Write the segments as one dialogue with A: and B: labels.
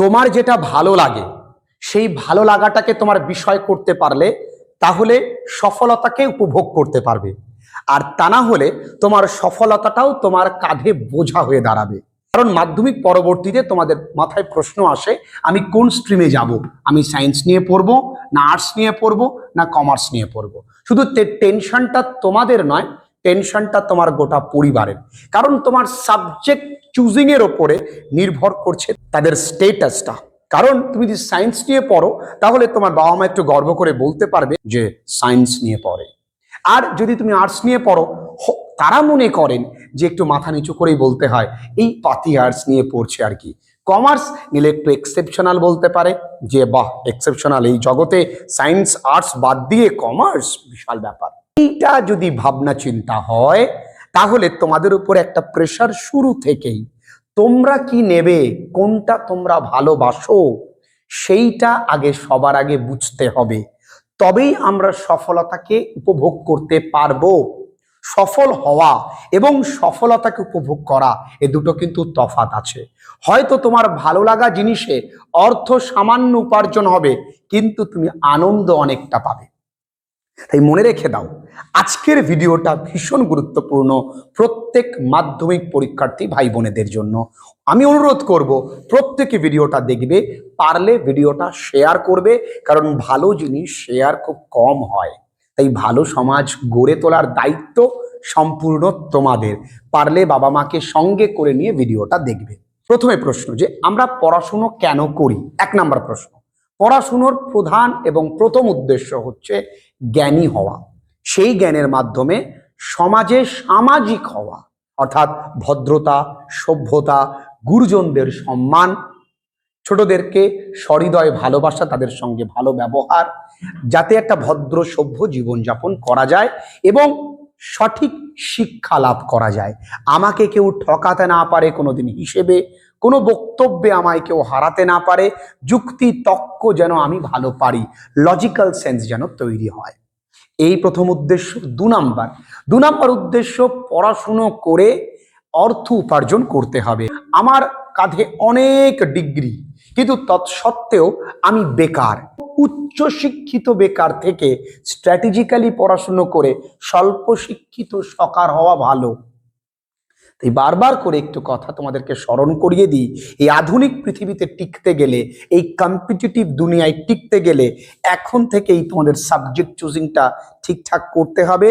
A: তোমার যেটা ভালো লাগে সেই ভালো লাগাটাকে তোমার বিষয় করতে পারলে তাহলে সফলতাকে উপভোগ করতে পারবে। আর তা না হলে তোমার সফলতাটাও তোমার কাঁধে বোঝা হয়ে দাঁড়াবে। কারণ মাধ্যমিক পরবর্তীতে তোমাদের মাথায় প্রশ্ন আসে, আমি কোন স্ট্রিমে যাব, আমি সায়েন্স নিয়ে পড়বো না আর্টস নিয়ে পড়বো না কমার্স নিয়ে পড়বো। শুধু টেনশনটা তোমাদের নয়, টেনশনটা তোমার গোটা পরিবারের। কারণ তোমার সাবজেক্ট চুজিং এর ওপরে নির্ভর করছে তাদের স্টেটাসটা। কারণ তুমি যদি সায়েন্স নিয়ে পড়ো তাহলে তোমার বাবা মা একটু গর্ব করে বলতে পারবে যে সায়েন্স নিয়ে পড়ে। আর যদি তুমি আর্টস নিয়ে পড়ো, তারা মনে করেন যে একটু মাথা নিচু করেই বলতে হয় এই পাতি আর্টস নিয়ে পড়ছে আর কি। কমার্স নিলে একটু এক্সেপশনাল বলতে পারে যে বাহ এক্সেপশনাল, এই জগতে সায়েন্স আর্টস বাদ দিয়ে কমার্স বিশাল ব্যাপার। এইটা যদি ভাবনা চিন্তা হয় তাহলে তোমাদের উপর একটা প্রেশার শুরু থেকেই। তোমরা কি নেবে, কোনটা তোমরা ভালোবাসো, সেইটা আগে সবার আগে বুঝতে হবে। তবেই আমরা সফলতাকে উপভোগ করতে পারবো। সফল হওয়া এবং সফলতাকে উপভোগ করা এ দুটো কিন্তু তফাৎ আছে। হয়তো তোমার ভালো লাগা জিনিসে অর্থ সামান্য উপার্জন হবে, কিন্তু তুমি আনন্দ অনেকটা পাবে। তাই মনে রেখে দাও, আজকের ভিডিওটা ভীষণ গুরুত্বপূর্ণ প্রত্যেক মাধ্যমিক পরীক্ষার্থী ভাই বোনেদের জন্য। আমি অনুরোধ করব প্রত্যেকে ভিডিওটা দেখবে, পারলে ভিডিওটা শেয়ার করবে, কারণ ভালো জিনিস শেয়ার খুব কম হয়। তাই ভালো সমাজ গড়ে তোলার দায়িত্ব সম্পূর্ণ তোমাদের। পারলে বাবা মাকে সঙ্গে করে নিয়ে ভিডিওটা দেখবে। প্রথমে প্রশ্ন, যে আমরা পড়াশুনো কেন করি? 1 নম্বর প্রশ্ন, পড়াশুনোর প্রধান এবং প্রথম উদ্দেশ্য হচ্ছে জ্ঞানী হওয়া। সেই জ্ঞানের মাধ্যমে সমাজে সামাজিক হওয়া, অর্থাৎ ভদ্রতা, সভ্যতা, গুরুজনদের সম্মান, ছোটদেরকে সহৃদয় ভালোবাসা, তাদের সঙ্গে ভালো ব্যবহার, যাতে একটা ভদ্র সভ্য জীবনযাপন করা যায় এবং সঠিক শিক্ষা লাভ করা যায়। আমাকে কেউ ঠকাতে না পারে কোনোদিন হিসেবে, কোনো বক্তব্যে আমায় কেউ হারাতে না পারে, যুক্তি তর্ক যেন আমি ভালো পারি, লজিক্যাল সেন্স যেন তৈরি হয়। এই প্রথম উদ্দেশ্য। 2 নম্বর উদ্দেশ্য, পড়াশুনো করে অর্থ উপার্জন করতে হবে। আমার কাঁধে অনেক ডিগ্রি, কিন্তু তৎসত্ত্বেও আমি বেকার। উচ্চ শিক্ষিত বেকার থেকে স্ট্র্যাটেজিক্যালি পড়াশুনো করে স্বল্প শিক্ষিত সকার হওয়া ভালো। তাই বারবার করে একটু কথা তোমাদেরকে স্মরণ করিয়ে দিই, এই আধুনিক পৃথিবীতে টিকতে গেলে, এই কম্পিটিটিভ দুনিয়ায় টিকতে গেলে এখন থেকেই তোমাদের সাবজেক্ট চুজিংটা ঠিকঠাক করতে হবে,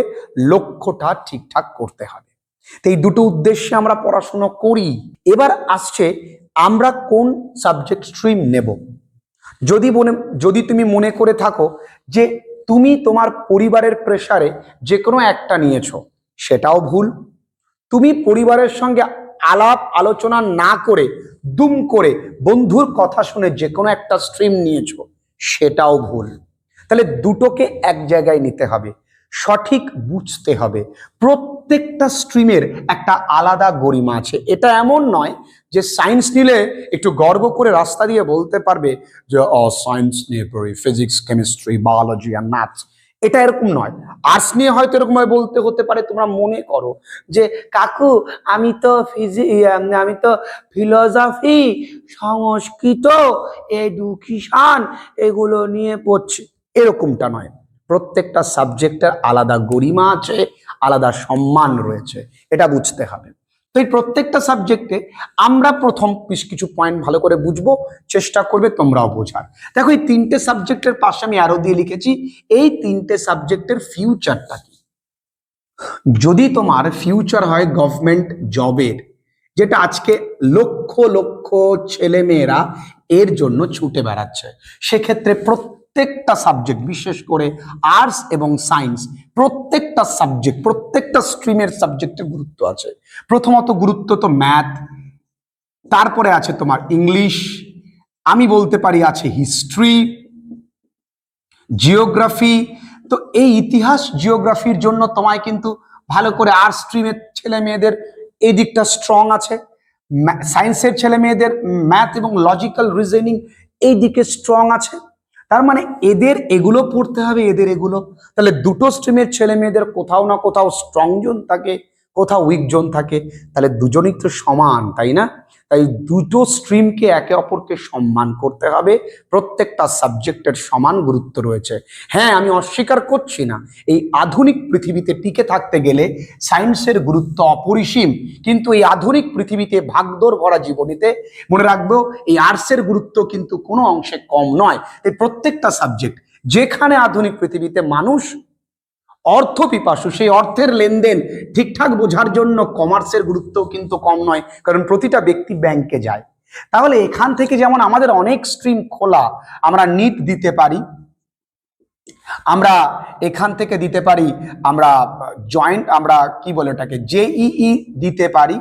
A: লক্ষ্যটা ঠিকঠাক করতে হবে। তো এই দুটো উদ্দেশ্যে আমরা পড়াশুনো করি। এবার আসছে আমরা কোন সাবজেক্ট স্ট্রিম নেব। যদি তুমি মনে করে থাকো যে তুমি তোমার পরিবারের প্রেসারে যে কোনো একটা নিয়েছো, সেটাও ভুল। তুমি পরিবারের সঙ্গে আলাপ আলোচনা না করে দুম করে বন্ধুর কথা শুনে যে কোনো একটা স্ট্রিম নিয়েছো, সেটাও ভুল। তাহলে দুটোকে এক জায়গায় নিতে হবে, সঠিক বুঝতে হবে। প্রত্যেকটা স্ট্রিমের একটা আলাদা গরিমা আছে। এটা এমন নয় যে সায়েন্স নিলে একটু গর্ব করে রাস্তা দিয়ে বলতে পারবে যে সায়েন্স নিয়ে পড়ি, ফিজিক্স, কেমিস্ট্রি, বায়োলজি আর ম্যাথস। এটা এরকম নয়। আর্টস নিয়ে হয়তো এরকম বলতে হতে পারে, তোমরা মনে করো যে কাকু আমি তো ফিলোসফি, সংস্কৃত, এডুকেশন এগুলো নিয়ে পড়ছি, এরকমটা নয়। প্রত্যেকটা সাবজেক্টের আলাদা গরিমা আছে, আলাদা সম্মান রয়েছে, এটা বুঝতে হবে। তো এই প্রত্যেকটা সাবজেক্টে আমরা প্রথম কিছু পয়েন্ট ভালো করে বুঝবো, চেষ্টা করবে তোমরাও বোঝার। দেখো এই 3টে সাবজেক্টের পাশে আমি আরো দিয়ে লিখেছি এই 3টে সাবজেক্টের ফিউচারটা কি। যদি তোমার ফিউচার হয় গভর্নমেন্ট জবের, যেটা আজকে লক্ষ লক্ষ ছেলে মেয়েরা এর জন্য ছুটে বেড়াচ্ছে, সেক্ষেত্রে প্রত্যেকটা সাবজেক্ট, বিশেষ করে আর্টস এবং সায়েন্স, প্রত্যেকটা সাবজেক্ট, প্রত্যেকটা স্ট্রিমের সাবজেক্টের গুরুত্ব আছে। প্রথমত গুরুত্ব তো ম্যাথ, তারপরে আছে তোমার ইংলিশ, আমি বলতে পারি আছে হিস্ট্রি, জিওগ্রাফি। তো এই ইতিহাস জিওগ্রাফির জন্য তোমায় কিন্তু ভালো করে আর্টস স্ট্রিমের ছেলে মেয়েদের এই দিকটা স্ট্রং আছে, সায়েন্সের ছেলে মেয়েদের ম্যাথ এবং লজিক্যাল রিজনিং এই দিকে স্ট্রং আছে। তার মানে এদের এগুলো পড়তে হবে, এদের এগুলো। তাহলে দুটো স্ট্রিমের ছেলে মেয়েদের কোথাও না কোথাও স্ট্রং জোন থাকে, কোথাও উইক জোন থাকে, তাহলে দুজনই তো সমান, তাই না? তাই দুটো স্ট্রিমকে একে অপরকে সম্মান করতে হবে। প্রত্যেকটা সাবজেক্টের সমান গুরুত্ব রয়েছে। হ্যাঁ, আমি অস্বীকার করছি না, এই আধুনিক পৃথিবীতে টিকে থাকতে গেলে সায়েন্সের গুরুত্ব অপরিসীম, কিন্তু এই আধুনিক পৃথিবীতে ভাগদৌড় ভরা জীবনীতে মনে রাখবো এই আর্টসের গুরুত্ব কিন্তু কোনো অংশে কম নয়। এই প্রত্যেকটা সাবজেক্ট, যেখানে আধুনিক পৃথিবীতে মানুষ অর্থ পিপাসু, সেই অর্থের লেনদেন ঠিকঠাক বোঝার জন্য কমার্সের গুরুত্ব কিন্তু কম নয়, কারণ প্রতিটা ব্যক্তি ব্যাংকে যায়। তাহলে এখান থেকে যেমন আমাদের অনেক স্ট্রিম খোলা, আমরা নিট দিতে পারি, আমরা এখান থেকে দিতে পারি, আমরা জয়েন্ট, আমরা কি বলে ওটাকে, জেইই দিতে পারি,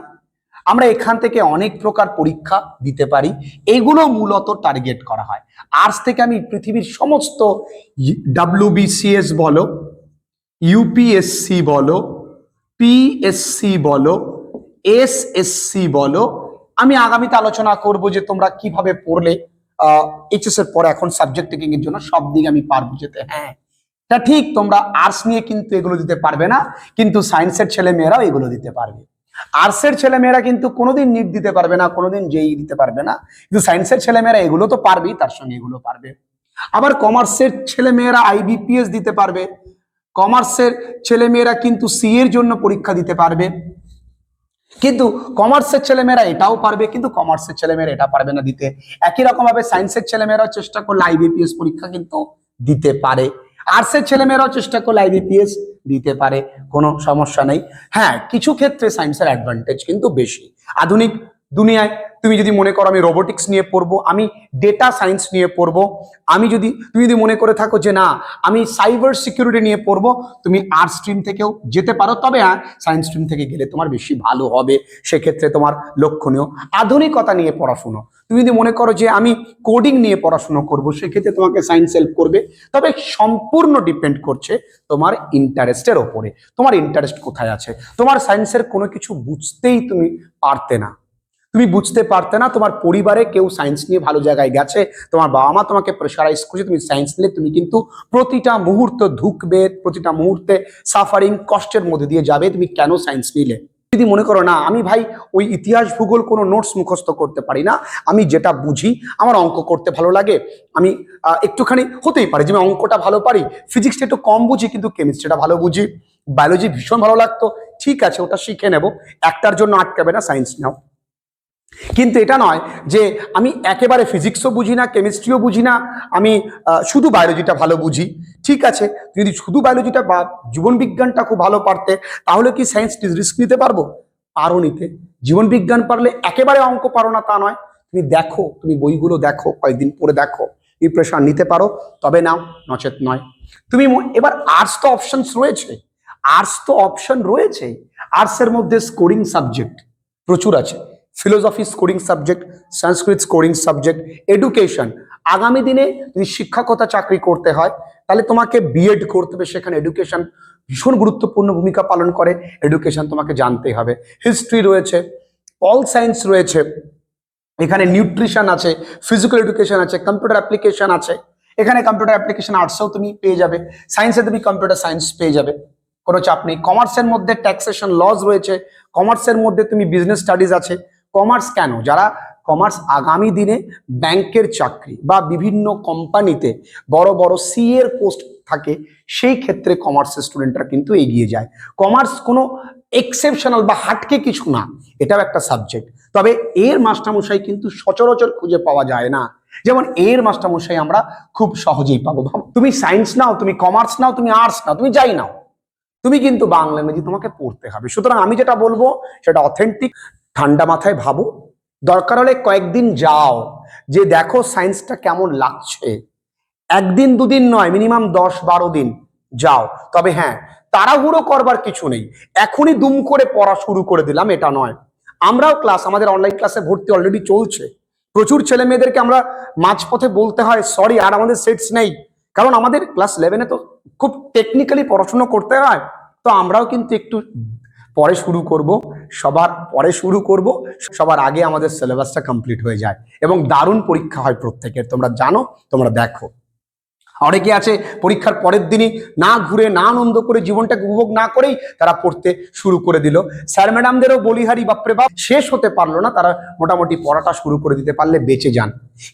A: আমরা এখান থেকে অনেক প্রকার পরীক্ষা দিতে পারি। এগুলো মূলত টার্গেট করা হয়। আর্টস থেকে আমি পৃথিবীর সমস্ত WBCS বলো, ইউপিএসসি বলো, পিএসসি বলো, এসএসসি বলো, আমি আগামীতে আলোচনা করব যে তোমরা কিভাবে পড়লে এইচএস এর পরে এখন সাবজেক্ট টেকিং এর জন্য সব দিকে আমি পারবো যেতে। হ্যাঁ, এটা ঠিক, তোমরা আর্টস নিয়ে কিন্তু এগুলো দিতে পারবে না, কিন্তু সায়েন্সের ছেলে মেয়েরাও এগুলো দিতে পারবে। আর্টসের ছেলে মেয়েরা কিন্তু কোনোদিন নিট দিতে পারবে না, কোনোদিন জেই দিতে পারবে না, কিন্তু সায়েন্সের ছেলে মেয়েরা এগুলো তো পারবেই, তার সঙ্গে এগুলো পারবে। আবার কমার্সের ছেলে মেয়েরা আইবিপিএস দিতে পারবে, কমার্সের ছেলে মেয়েরা কিন্তু সি এর জন্য পরীক্ষা দিতে পারবে, কিন্তু কমার্সের ছেলেমেয়েরা এটাও পারবে, কিন্তু কমার্সের ছেলেমেয়েরা এটা পারবে না দিতে। একই রকম ভাবে সায়েন্সের ছেলেমেয়েরাও চেষ্টা করলে আইবিপিএস পরীক্ষা কিন্তু দিতে পারে, আর্টসের ছেলেমেয়েরাও চেষ্টা করলে আইবিপিএস দিতে পারে, কোনো সমস্যা নেই। হ্যাঁ, কিছু ক্ষেত্রে সায়েন্সের অ্যাডভান্টেজ কিন্তু বেশি। আধুনিক দুনিয়ায় তুমি যদি মনে করো আমি রোবোটিক্স নিয়ে পড়বো, আমি ডেটা সায়েন্স নিয়ে পড়বো, তুমি যদি মনে করে থাকো যে না আমি সাইবার সিকিউরিটি নিয়ে পড়বো, তুমি আর্টস স্ট্রিম থেকেও যেতে পারো, তবে হ্যাঁ সায়েন্স স্ট্রিম থেকে গেলে তোমার বেশি ভালো হবে, সেক্ষেত্রে তোমার লক্ষণীয়। আধুনিকতা নিয়ে পড়াশুনো, তুমি যদি মনে করো যে আমি কোডিং নিয়ে পড়াশুনো করবো, সেক্ষেত্রে তোমাকে সায়েন্স হেল্প করবে, তবে সম্পূর্ণ ডিপেন্ড করছে তোমার ইন্টারেস্টের ওপরে, তোমার ইন্টারেস্ট কোথায় আছে। তোমার সায়েন্সের কোনো কিছু বুঝতেই তুমি পারতে না, তোমার পরিবারে কেউ সায়েন্স নিয়ে ভালো জায়গায় গেছে, তোমার বাবা মা তোমাকে প্রেশারাইজ করছে তুমি সায়েন্স নিলে তুমি কিন্তু প্রতিটা মুহূর্ত ধুকবে, প্রতিটা মুহূর্তে সাফারিং কষ্টের মধ্যে দিয়ে যাবে, তুমি কেন সায়েন্স নিলে। যদি মনে করো না আমি ভাই ওই ইতিহাস ভূগোল কোনো নোটস মুখস্থ করতে পারি না, আমি যেটা বুঝি, আমার অঙ্ক করতে ভালো লাগে, আমি একটুখানি হতেই পারে যে আমি অঙ্কটা ভালো পারি, ফিজিক্সটা একটু কম বুঝি কিন্তু কেমিস্ট্রিটা ভালো বুঝি, বায়োলজি ভীষণ ভালো লাগতো, ঠিক আছে ওটা শিখে নেব, একটার জন্য আটকাবে না, সায়েন্স নাও। কিন্তু এটা নয় যে আমি একেবারে ফিজিক্সও বুঝি না, কেমিস্ট্রিও বুঝি না, আমি শুধু বায়োলজিটা ভালো বুঝি। ঠিক আছে, যদি শুধু বায়োলজিটা বা জীবন বিজ্ঞানটা খুব ভালো পারতে, তাহলে কি সায়েন্স রিস্ক নিতে পারবো? পারো নিতে। জীবন বিজ্ঞান পারলে একেবারে অঙ্ক পারো না তা নয়, তুমি দেখো, তুমি বইগুলো দেখো, কয়েকদিন পরে দেখো, প্রিপারেশন নিতে পারো তবে নাও, নচেত নয়। তুমি এবার আর্টস তো অপশন রয়েছে, আর্টসের মধ্যে স্কোরিং সাবজেক্ট প্রচুর আছে, ফিলোসফি স্কোরিং সাবজেক্ট, সংস্কৃত স্কোরিং সাবজেক্ট, এডুকেশন। আগামী দিনে যদি শিক্ষকতা চাকরি করতে হয় তাহলে তোমাকে বিএড করতে হবে, সেখানে এডুকেশন ভীষণ গুরুত্বপূর্ণ ভূমিকা পালন করে, এডুকেশন তোমাকে জানতেই হবে। হিস্ট্রি রয়েছে, পল সায়েন্স রয়েছে, এখানে নিউট্রিশন আছে, ফিজিক্যাল এডুকেশন আছে, কম্পিউটার অ্যাপ্লিকেশন আছে, এখানে কম্পিউটার অ্যাপ্লিকেশন আর্টসেও তুমি পেয়ে যাবে, সায়েন্সে তুমি কম্পিউটার সায়েন্স পেয়ে যাবে, কোনো চাপ নেই। কমার্সের মধ্যে ট্যাক্সেশন লজ রয়েছে, কমার্সের মধ্যে তুমি বিজনেস স্টাডিজ আছে। কমার্স কেন, যারা কমার্স আগামী দিনে ব্যাংকের চাকরি বা বিভিন্ন কোম্পানিতে বড় বড় সিএর পোস্ট থাকে, সেই ক্ষেত্রে কমার্সের স্টুডেন্টরা কিন্তু এগিয়ে যায়। কমার্স কোনো এক্সেপশনাল বা হাটকে কিছু না, এটাও একটা সাবজেক্ট, তবে এর মাস্টারমশাই কিন্তু সচরাচর খুঁজে পাওয়া যায় না, যেমন এর মাস্টারমশাই আমরা খুব সহজেই পাবো। তুমি সায়েন্স নাও, তুমি কমার্স নাও, তুমি আর্টস নাও, তুমি যাই নাও, তুমি কিন্তু বাংলা ইংরেজি তোমাকে পড়তে হবে। সুতরাং আমি যেটা বলবো সেটা অথেন্টিক, ঠান্ডা মাথায় ভাবো, দরকার হলে কয়েকদিন যাও, যে দেখো সায়েন্সটা কেমন লাগছে, একদিন দুদিন নয়, মিনিমাম 10-12 দিন যাও। তবে হ্যাঁ, তাড়াহুড়ো করবার কিছু নেই, এখনই দুম করে পড়া শুরু করে দিলাম এটা নয়। আমরাও আমাদের অনলাইন ক্লাসে ভর্তি অলরেডি চলছে, প্রচুর ছেলে মেয়েদেরকে আমরা মাঝপথে বলতে হয় সরি আর আমাদের সেটস নেই, কারণ আমাদের ক্লাস 11-এ তো খুব টেকনিক্যালি পড়াশোনা করতে হয়, তো আমরাও কিন্তু একটু পরে শুরু করব, সবার আগে আমাদের সিলেবাসটা কমপ্লিট হয়ে যায় এবং দারুণ পরীক্ষা হয় প্রত্যেকের, তোমরা জানো, তোমরা দেখো। অনেকে আছে পরীক্ষার পরের দিনই না ঘুরে না আনন্দ করে জীবনটাকে উপভোগ না করেই তারা পড়তে শুরু করে দিল। স্যার ম্যাডামদেরও বলিহারি বাপরে বাপ, শেষ হতে পারলো না, তারা মোটামুটি পড়াটা শুরু করে দিতে পারলে বেঁচে যান।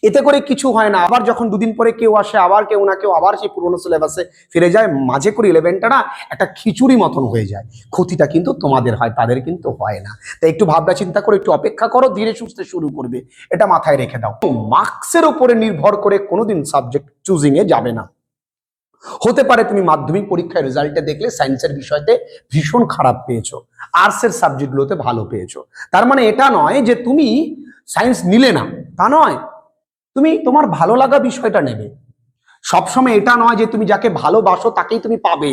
A: এতে করে কিছু হয় না, আবার যখন দুদিন পরে কেউ আসে আবার কেউ না কেউ আবার সেই পুরোনো সিলেবাসে ফিরে যায়, মাঝে করে 11টা না একটা খিচুড়ি মতন হয়ে যায়। ক্ষতিটা কিন্তু তোমাদের হয়, তাদের কিন্তু হয় না। তাই একটু ভাবনা চিন্তা করে একটু অপেক্ষা করো, ধীরে সুস্থে শুরু করবে, এটা মাথায় রেখে দাও। মার্কসের উপরে নির্ভর করে কোনোদিন সাবজেক্ট চুজিং এ যাবে না। হতে পারে তুমি মাধ্যমিক পরীক্ষায় রেজাল্টে দেখলে সায়েন্সের বিষয়তে ভীষণ খারাপ পেয়েছো, আর্টসের সাবজেক্টগুলোতে ভালো পেয়েছো, তার মানে এটা নয় যে তুমি সায়েন্স নিলে না, তা নয়, তুমি তোমার ভালো লাগা বিষয়টা নেবে। সবসময় এটা নয় যে তুমি যাকে ভালোবাসো তাকেই তুমি পাবে,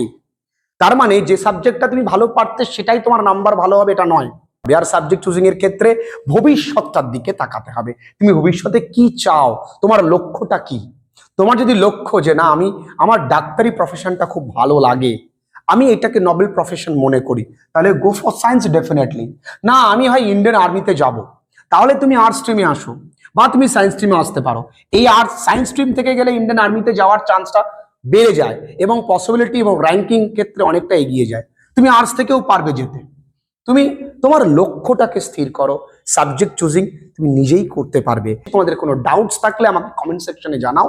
A: তার মানে যে সাবজেক্টটা তুমি ভালো পারতে সেটাই তোমার নাম্বার ভালো হবে, এটা নয়। আর সাবজেক্ট চুজিং এর ক্ষেত্রে ভবিষ্যৎটার দিকে তাকাতে হবে। তুমি ভবিষ্যতে কি চাও, তোমার লক্ষ্যটা কি? তোমার যদি লক্ষ্য যে না আমি আমার ডাক্তারি প্রফেশনটা খুব ভালো লাগে, আমি এটাকে নোবেল প্রফেশন মনে করি, তাহলে গো ফর সায়েন্স ডেফিনেটলি। না আমি হয় ইন্ডিয়ান আর্মিতে যাব, তাহলে তুমি আর্টস স্ট্রিমে আসো, বা তুমি সায়েন্স স্ট্রিমে আসতে পারো। এই আর্টস সায়েন্স স্ট্রিম থেকে গেলে ইন্ডিয়ান আর্মিতে যাওয়ার চান্সটা বেড়ে যায় এবং পসিবিলিটি এবং র্যাঙ্কিং ক্ষেত্রে অনেকটা এগিয়ে যায়। তুমি আর্টস থেকেও পারবে যেতে। তুমি তোমার লক্ষ্যটাকে স্থির করো, সাবজেক্ট চুজিং তুমি নিজেই করতে পারবে। তোমাদের কোনো ডাউটস থাকলে আমাকে কমেন্ট সেকশনে জানাও।